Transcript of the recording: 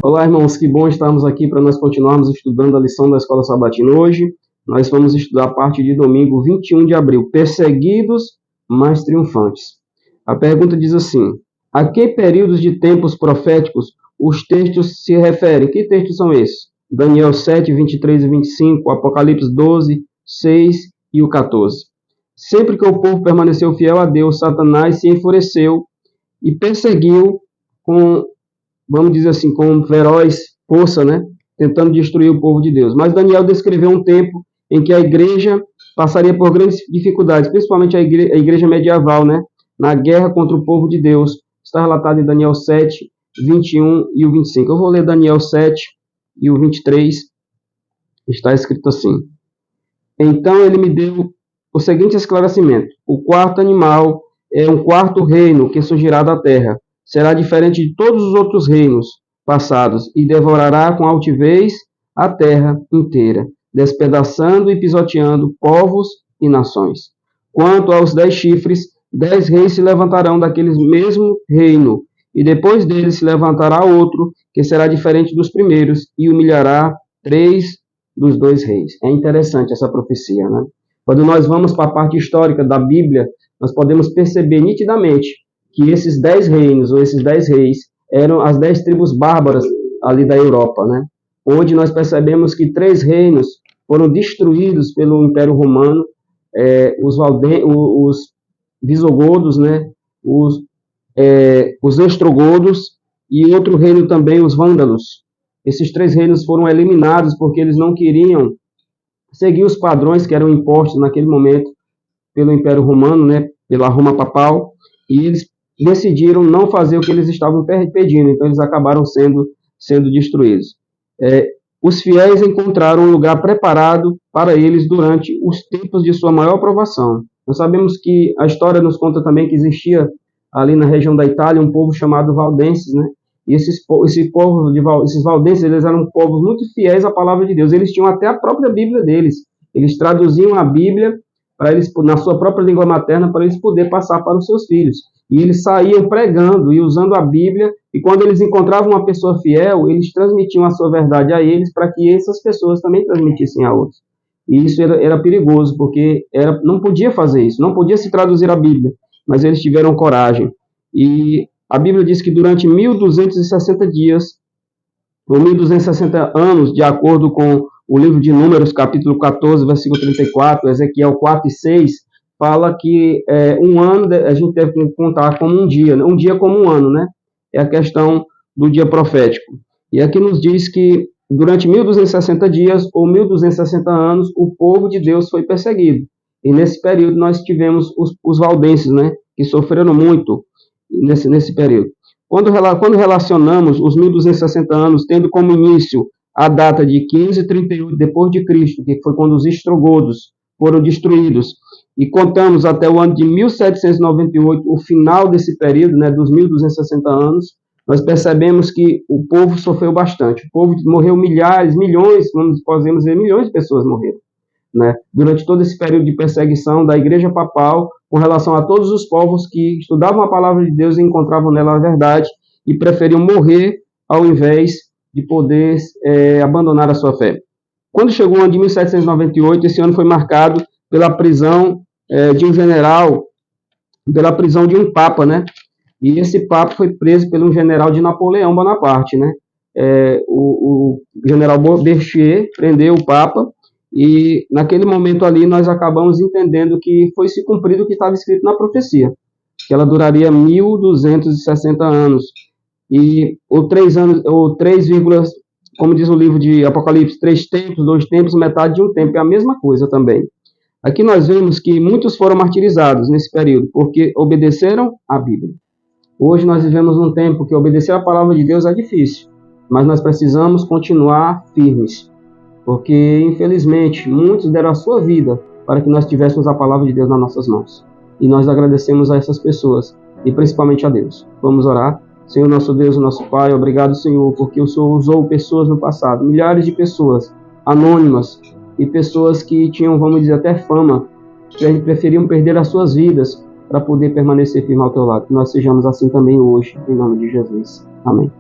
Olá, irmãos, que bom estarmos aqui para nós continuarmos estudando a lição da Escola Sabatina. Hoje nós vamos estudar a parte de domingo 21 de abril, perseguidos, mas triunfantes. A pergunta diz assim: a que períodos de tempos proféticos os textos se referem? Que textos são esses? Daniel 7, 23 e 25, Apocalipse 12, 6 e o 14. Sempre que o povo permaneceu fiel a Deus, Satanás se enfureceu e perseguiu com, vamos dizer assim, com feroz força, né? Tentando destruir o povo de Deus. Mas Daniel descreveu um tempo em que a igreja passaria por grandes dificuldades, principalmente a igreja medieval, né? Na guerra contra o povo de Deus. Está relatado em Daniel 7, 21 e o 25. Eu vou ler Daniel 7 e o 23. Está escrito assim: então ele me deu o seguinte esclarecimento: o quarto animal é um quarto reino que surgirá da terra. Será diferente de todos os outros reinos passados e devorará com altivez a terra inteira, despedaçando e pisoteando povos e nações. Quanto aos 10 chifres, 10 reis se levantarão daquele mesmo reino, e depois deles se levantará outro, que será diferente dos primeiros, e humilhará 3 dos 2 reis. É interessante essa profecia, né? Quando nós vamos para a parte histórica da Bíblia, nós podemos perceber nitidamente que esses 10 reinos, ou esses 10 reis, eram as 10 tribos bárbaras ali da Europa, né? Onde nós percebemos que 3 reinos foram destruídos pelo Império Romano, os visigodos, né? Os ostrogodos, e outro reino também, os vândalos. Esses 3 reinos foram eliminados porque eles não queriam seguir os padrões que eram impostos naquele momento pelo Império Romano, né, pela Roma Papal, e eles decidiram não fazer o que eles estavam pedindo, então eles acabaram sendo destruídos. Os fiéis encontraram um lugar preparado para eles durante os tempos de sua maior provação. Nós sabemos que a história nos conta também que existia ali na região da Itália um povo chamado valdenses, né? E esses valdenses, eles eram povos muito fiéis à palavra de Deus. Eles tinham até a própria Bíblia deles. Eles traduziam a Bíblia para eles, na sua própria língua materna, para eles poderem passar para os seus filhos. E eles saíam pregando e usando a Bíblia, e quando eles encontravam uma pessoa fiel, eles transmitiam a sua verdade a eles, para que essas pessoas também transmitissem a outros. E isso era perigoso, porque não podia fazer isso, não podia se traduzir a Bíblia, mas eles tiveram coragem. E a Bíblia diz que durante 1260 dias, ou 1260 anos, de acordo com o livro de Números, capítulo 14, versículo 34, Ezequiel 4 e 6, fala que um ano a gente deve contar como um dia como um ano, né? É a questão do dia profético. E aqui nos diz que durante 1260 dias, ou 1260 anos, o povo de Deus foi perseguido. E nesse período nós tivemos os valdenses, né? Que sofreram muito nesse período. Quando relacionamos os 1260 anos, tendo como início a data de 1538 depois de Cristo, que foi quando os ostrogodos foram destruídos, e contamos até o ano de 1798, o final desse período, né, dos 1260 anos, nós percebemos que o povo sofreu bastante. O povo morreu milhões, podemos dizer milhões de pessoas morreram, né, durante todo esse período de perseguição da Igreja Papal com relação a todos os povos que estudavam a palavra de Deus e encontravam nela a verdade e preferiam morrer ao invés de poder abandonar a sua fé. Quando chegou o ano de 1798, esse ano foi marcado pela prisão de um general, pela prisão de um papa, né? E esse papa foi preso por um general de Napoleão Bonaparte, né? O general Berthier prendeu o papa, e naquele momento ali nós acabamos entendendo que foi se cumprido o que estava escrito na profecia, que ela duraria 1260 anos. E como diz o livro de Apocalipse, 3 tempos, 2 tempos, metade de um tempo, é a mesma coisa também. Aqui nós vemos que muitos foram martirizados nesse período, porque obedeceram à Bíblia. Hoje nós vivemos num tempo que obedecer à palavra de Deus é difícil, mas nós precisamos continuar firmes, porque, infelizmente, muitos deram a sua vida para que nós tivéssemos a palavra de Deus nas nossas mãos. E nós agradecemos a essas pessoas, e principalmente a Deus. Vamos orar. Senhor, nosso Deus, nosso Pai, obrigado, Senhor, porque o Senhor usou pessoas no passado, milhares de pessoas anônimas, e pessoas que tinham, vamos dizer, até fama, que preferiam perder as suas vidas para poder permanecer firme ao teu lado. Que nós sejamos assim também hoje, em nome de Jesus. Amém.